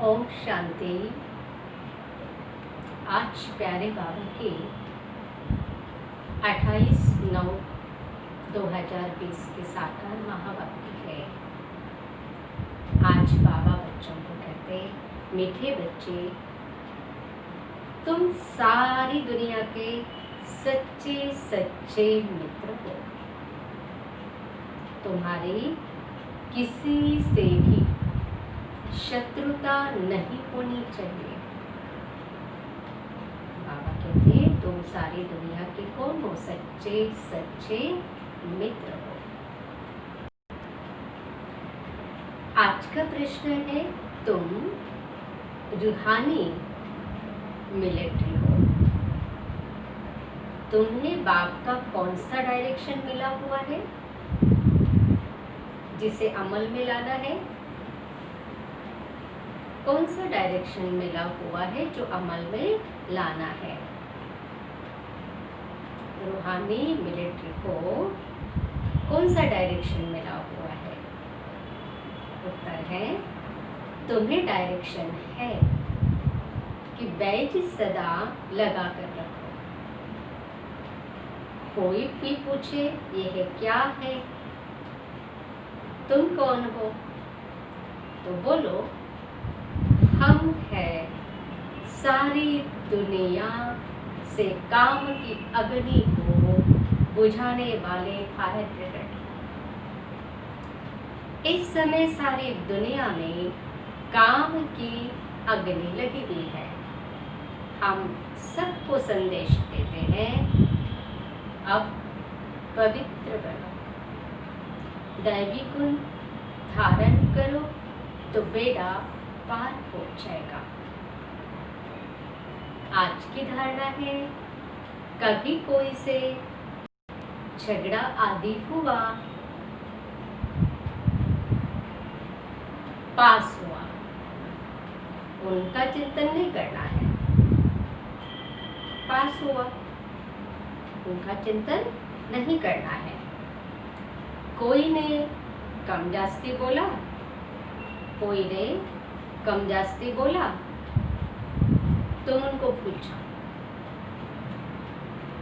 ओम शांति। आज प्यारे बाबा की 28/9/2020 की साकार महावाक्य है। आज बाबा बच्चों को कहते, मीठे बच्चे, तुम सारी दुनिया के सच्चे सच्चे मित्र हो। तुम्हारी किसी से भी शत्रुता नहीं होनी चाहिए। बाबा कहते, तुम सारी दुनिया के कौन हो? सच्चे सच्चे मित्र हो। आज का प्रश्न है, तुम रूहानी मिलिट्री हो। तुम्हें बाप का कौन सा डायरेक्शन मिला हुआ है जिसे अमल में लाना है? कौन सा डायरेक्शन मिला हुआ है जो अमल में लाना है? रूहानी मिलिट्री को कौन सा डायरेक्शन मिला हुआ है? उत्तर है, तुम्हें डायरेक्शन है कि बैज सदा लगा कर रखो। कोई भी पूछे यह क्या है, तुम कौन हो, तो बोलो, हम हैं सारी दुनिया से काम की अग्नि को बुझाने वाले फायर ब्रिगेड। इस समय सारी दुनिया में काम की अग्नि लगी हुई है। हम सबको संदेश देते हैं, अब पवित्र बनो, दैवी गुण धारण करो तो बेड़ा पार हो जाएगा। आज की धारणा है, कभी कोई से झगड़ा आदि हुआ, पास हुआ, उनका चिंतन नहीं करना है। पास हुआ, उनका चिंतन नहीं करना है। कोई ने कम जास्ती बोला, कोई ने कम जास्ती बोला, तुम उनको भूल जाओ।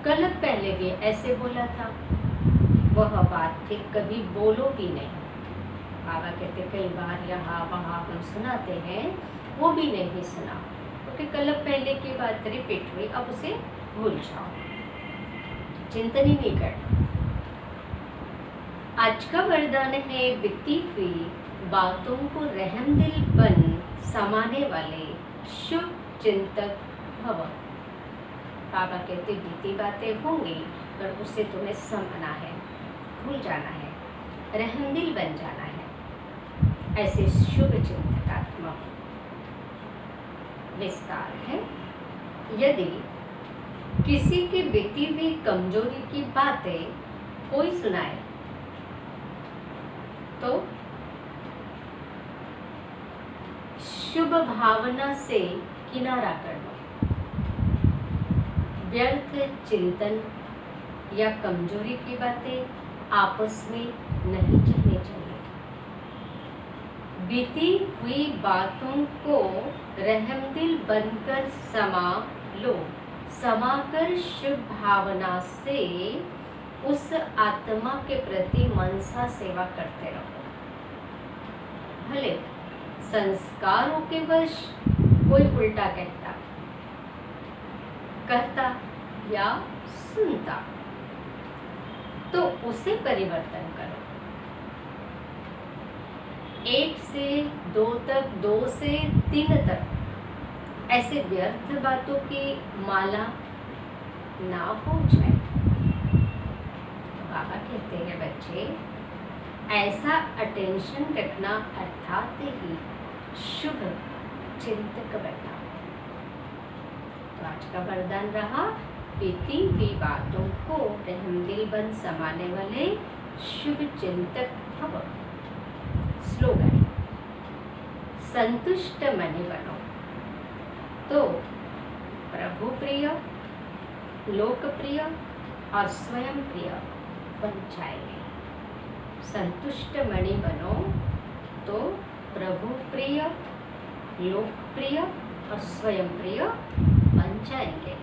कल पहले भी ऐसे बोला था, वह बात फिर कभी बोलो भी नहीं। बाबा कहते, कई बार यहाँ वहाँ हम सुनाते हैं, वो भी नहीं सुना, क्योंकि कल पहले की बात रिपीट हुई, अब उसे भूल जाओ, चिंतन ही नहीं करना। आज का वरदान है, बीती हुई बातों को रहमदिल बन समाने वाले शुभ चिंतक भव। बाबा कहते, बीती बातें होंगी पर उसे तुम्हें समझना है, भूल जाना है, रहमदिल बन जाना है, ऐसे शुभ चिंतकात्मक विस्तार है। यदि किसी की बीती हुई कमजोरी की बातें कोई सुनाए तो शुभ भावना से किनारा कर दो। व्यर्थ चिंतन या कमजोरी की बातें आपस में नहीं चलनी चाहिए। बीती हुई बातों को रहमदिल बनकर समा लो, समाकर शुभ भावना से उस आत्मा के प्रति मनसा सेवा करते रहो। भले संस्कारों के वश कोई उल्टा कहता, कहता या सुनता, तो उसे परिवर्तन करो। 1 से 2 तक, 2 से 3 तक ऐसे व्यर्थ बातों की माला ना हो जाए। बाबा कहते हैं बच्चे, ऐसा अटेंशन रखना अर्थात ही शुभ चिंतक बनना। तो आज का वरदान रहा, बीती हुई बातों को रहमदिल बन समाने वाले शुभ चिंतक भव। स्लोगन, संतुष्ट मने बनो तो प्रभु प्रिय, लोकप्रिय और स्वयं प्रिय बन जाएंगे। संतुष्ट मणि बनो तो प्रभु प्रिय, लोकप्रिय और स्वयं प्रिय बन जाएंगे।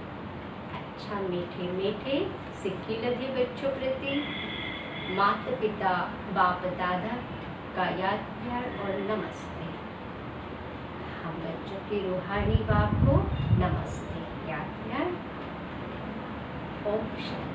अच्छा मीठे मीठे सिक्की लगे बच्चों प्रति माता पिता बाप दादा का याद प्यार और नमस्ते। हम बच्चों की रूहानी बाप को नमस्ते, याद प्यार। ओम शांति।